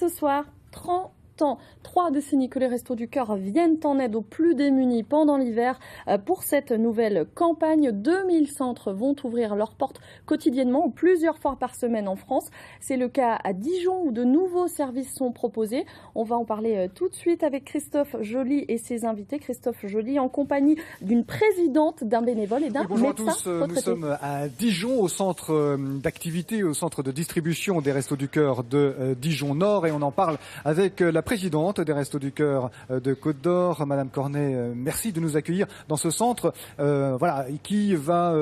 ce soir, 30 ans, 3 décennies que les Restos du Cœur viennent en aide aux plus démunis pendant l'hiver. Pour cette nouvelle campagne, 2000 centres vont ouvrir leurs portes quotidiennement, plusieurs fois par semaine en France. C'est le cas à Dijon où de nouveaux services sont proposés. On va en parler tout de suite avec Christophe Joly et ses invités. Christophe Joly en compagnie d'une présidente, d'un bénévole et d'un bonjour médecin à tous, nous sommes à Dijon, au centre d'activité, au centre de distribution des Restos du Cœur de Dijon Nord, et on en parle avec la présidente des Restos du Cœur de Côte d'Or, Madame Cornet. Merci de nous accueillir dans ce centre, qui va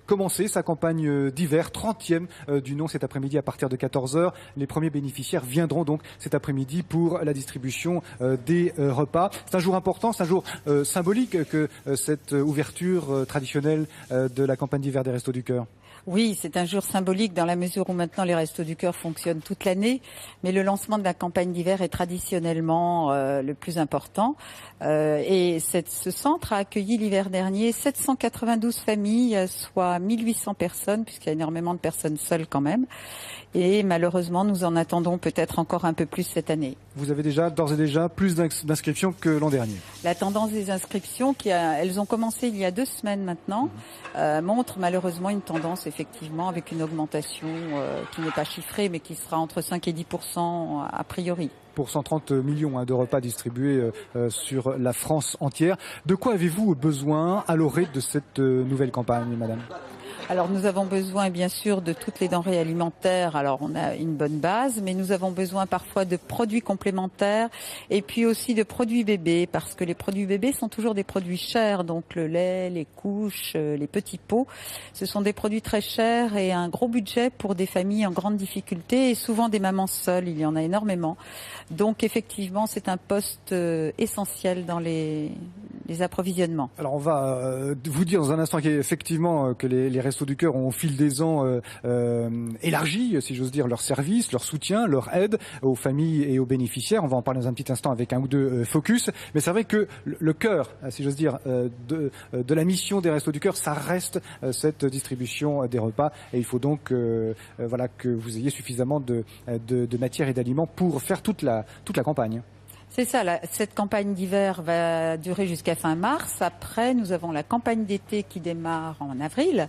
commencer sa campagne d'hiver, 30e du nom cet après-midi à partir de 14h. Les premiers bénéficiaires viendront donc cet après-midi pour la distribution des repas. C'est un jour important, c'est un jour symbolique que cette ouverture traditionnelle de la campagne d'hiver des Restos du Cœur. Oui, c'est un jour symbolique dans la mesure où maintenant les Restos du Cœur fonctionnent toute l'année, mais le lancement de la campagne d'hiver est traditionnellement le plus important. Et ce centre a accueilli l'hiver dernier 792 familles, soit 1800 personnes, puisqu'il y a énormément de personnes seules quand même. Et malheureusement, nous en attendons peut-être encore un peu plus cette année. Vous avez d'ores et déjà plus d'inscriptions que l'an dernier. La tendance des inscriptions, elles ont commencé il y a 2 semaines maintenant, montre malheureusement une tendance effectivement avec une augmentation qui n'est pas chiffrée, mais qui sera entre 5 et 10% a priori. Pour 130 millions de repas distribués sur la France entière. De quoi avez-vous besoin à l'orée de cette nouvelle campagne, madame ? Alors nous avons besoin bien sûr de toutes les denrées alimentaires, alors on a une bonne base, mais nous avons besoin parfois de produits complémentaires et puis aussi de produits bébés, parce que les produits bébés sont toujours des produits chers, donc le lait, les couches, les petits pots, ce sont des produits très chers et un gros budget pour des familles en grande difficulté et souvent des mamans seules, il y en a énormément. Donc effectivement c'est un poste essentiel dans les approvisionnements. Alors on va vous dire dans un instant qu'effectivement que les Restos du Cœur ont au fil des ans élargi, si j'ose dire, leur service, leur soutien, leur aide aux familles et aux bénéficiaires. On va en parler dans un petit instant avec un ou deux focus. Mais c'est vrai que le cœur, si j'ose dire, de la mission des Restos du Cœur, ça reste cette distribution des repas. Et il faut donc que vous ayez suffisamment de matière et d'aliments pour faire toute la campagne. C'est ça, cette campagne d'hiver va durer jusqu'à fin mars. Après, nous avons la campagne d'été qui démarre en avril.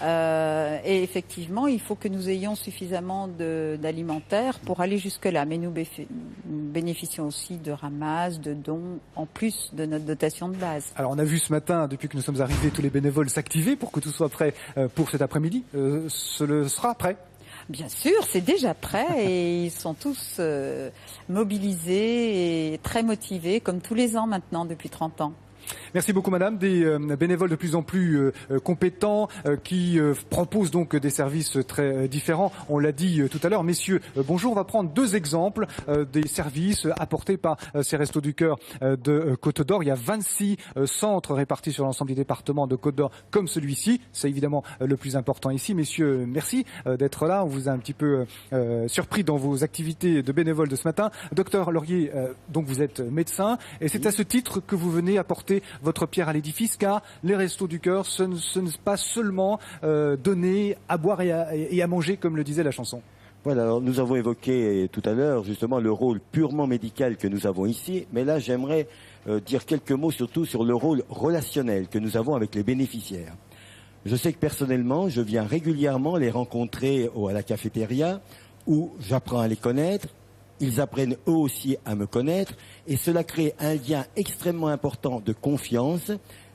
Et effectivement, il faut que nous ayons suffisamment d'alimentaire pour aller jusque-là. Mais nous bénéficions aussi de ramasses, de dons, en plus de notre dotation de base. Alors on a vu ce matin, depuis que nous sommes arrivés, tous les bénévoles s'activer pour que tout soit prêt pour cet après-midi. Ce sera prêt ? Bien sûr, c'est déjà prêt et ils sont tous mobilisés et très motivés, comme tous les ans maintenant, depuis 30 ans. Merci beaucoup madame, des bénévoles de plus en plus compétents qui proposent donc des services très différents. On l'a dit tout à l'heure, messieurs, bonjour. On va prendre 2 exemples des services apportés par ces Restos du Cœur de Côte d'Or. Il y a 26 centres répartis sur l'ensemble du département de Côte d'Or comme celui-ci. C'est évidemment le plus important ici. Messieurs, merci d'être là. On vous a un petit peu surpris dans vos activités de bénévoles de ce matin. Docteur Laurier, donc vous êtes médecin et c'est à ce titre que vous venez apporter votre pierre à l'édifice, car les Restos du Cœur, ce n'est pas seulement donner à boire et à manger, comme le disait la chanson. Voilà, alors nous avons évoqué tout à l'heure justement le rôle purement médical que nous avons ici, mais là j'aimerais dire quelques mots surtout sur le rôle relationnel que nous avons avec les bénéficiaires. Je sais que personnellement, je viens régulièrement les rencontrer à la cafétéria, où j'apprends à les connaître. Ils apprennent eux aussi à me connaître et cela crée un lien extrêmement important de confiance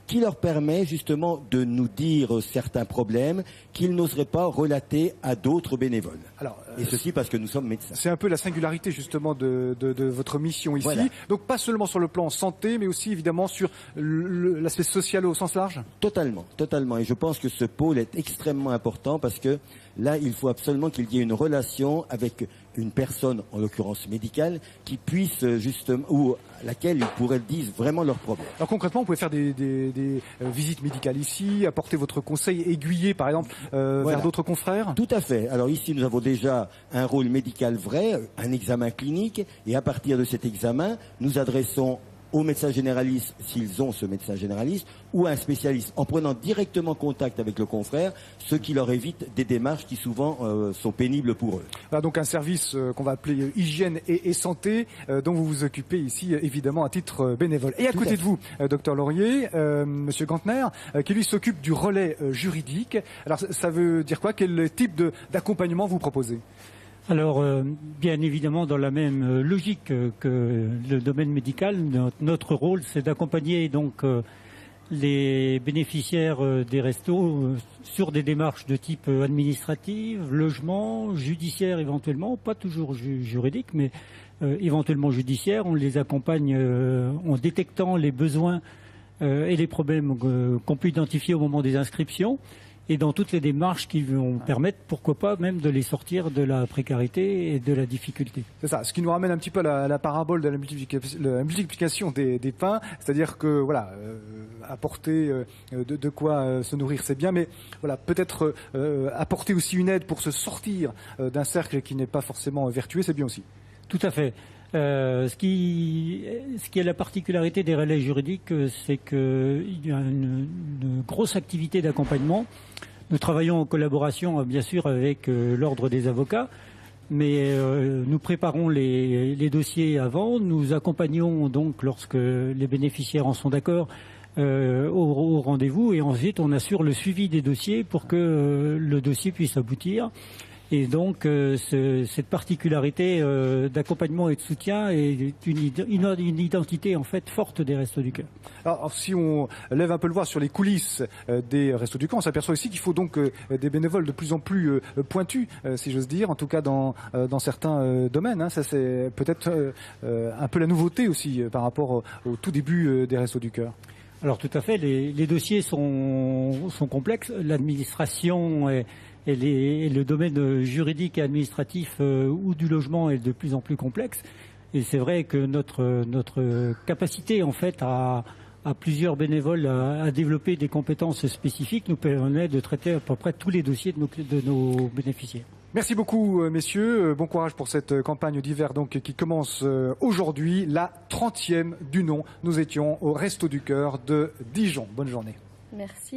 qui leur permet justement de nous dire certains problèmes qu'ils n'oseraient pas relater à d'autres bénévoles. Alors, et ceci parce que nous sommes médecins. C'est un peu la singularité justement de votre mission ici. Voilà. Donc pas seulement sur le plan santé, mais aussi évidemment sur l'aspect social au sens large. Totalement, totalement. Et je pense que ce pôle est extrêmement important parce que là, il faut absolument qu'il y ait une relation avec une personne, en l'occurrence médicale, qui puisse justement, ou à laquelle ils pourraient dire vraiment leurs problèmes. Alors concrètement, vous pouvez faire des visites médicales ici, apporter votre conseil, aiguiller par exemple vers d'autres confrères. Tout à fait. Alors ici, nous avons déjà un rôle médical vrai, un examen clinique, et à partir de cet examen, nous adressons au médecin généraliste s'ils ont ce médecin généraliste ou à un spécialiste en prenant directement contact avec le confrère, ce qui leur évite des démarches qui souvent sont pénibles pour eux. Voilà donc un service qu'on va appeler hygiène et santé dont vous vous occupez ici évidemment à titre bénévole. Et à côté de vous, docteur Laurier, monsieur Gantner, qui lui s'occupe du relais juridique. Alors ça veut dire quoi? Quel type d'accompagnement vous proposez? Alors, bien évidemment, dans la même logique que le domaine médical, notre rôle, c'est d'accompagner donc les bénéficiaires des restos sur des démarches de type administrative, logement, judiciaire éventuellement, pas toujours juridique, mais éventuellement judiciaire. On les accompagne en détectant les besoins et les problèmes qu'on peut identifier au moment des inscriptions. Et dans toutes les démarches qui vont permettre, pourquoi pas, même de les sortir de la précarité et de la difficulté. C'est ça, ce qui nous ramène un petit peu à la parabole de la multiplication des pains, c'est-à-dire que voilà, apporter de quoi se nourrir, c'est bien, mais voilà, peut-être apporter aussi une aide pour se sortir d'un cercle qui n'est pas forcément vertueux, c'est bien aussi. Tout à fait. Ce qui est la particularité des relais juridiques, c'est qu'il y a une grosse activité d'accompagnement. Nous travaillons en collaboration, bien sûr, avec l'Ordre des avocats, mais nous préparons les dossiers avant. Nous accompagnons donc, lorsque les bénéficiaires en sont d'accord, au rendez-vous, et ensuite on assure le suivi des dossiers pour que le dossier puisse aboutir. Et donc, cette particularité d'accompagnement et de soutien est une identité en fait forte des Restos du Cœur. Alors, si on lève un peu le voile sur les coulisses des Restos du Cœur, on s'aperçoit aussi qu'il faut donc des bénévoles de plus en plus pointus, si j'ose dire, en tout cas dans certains domaines. Hein. Ça, c'est peut-être un peu la nouveauté aussi par rapport au tout début des Restos du Cœur. Alors, tout à fait. Les dossiers sont complexes. L'administration et le domaine juridique et administratif ou du logement est de plus en plus complexe. Et c'est vrai que notre capacité en fait à plusieurs bénévoles à développer des compétences spécifiques nous permet de traiter à peu près tous les dossiers de nos bénéficiaires. Merci beaucoup messieurs, bon courage pour cette campagne d'hiver donc qui commence aujourd'hui, la 30e du nom. Nous étions au Resto du Cœur de Dijon. Bonne journée. Merci.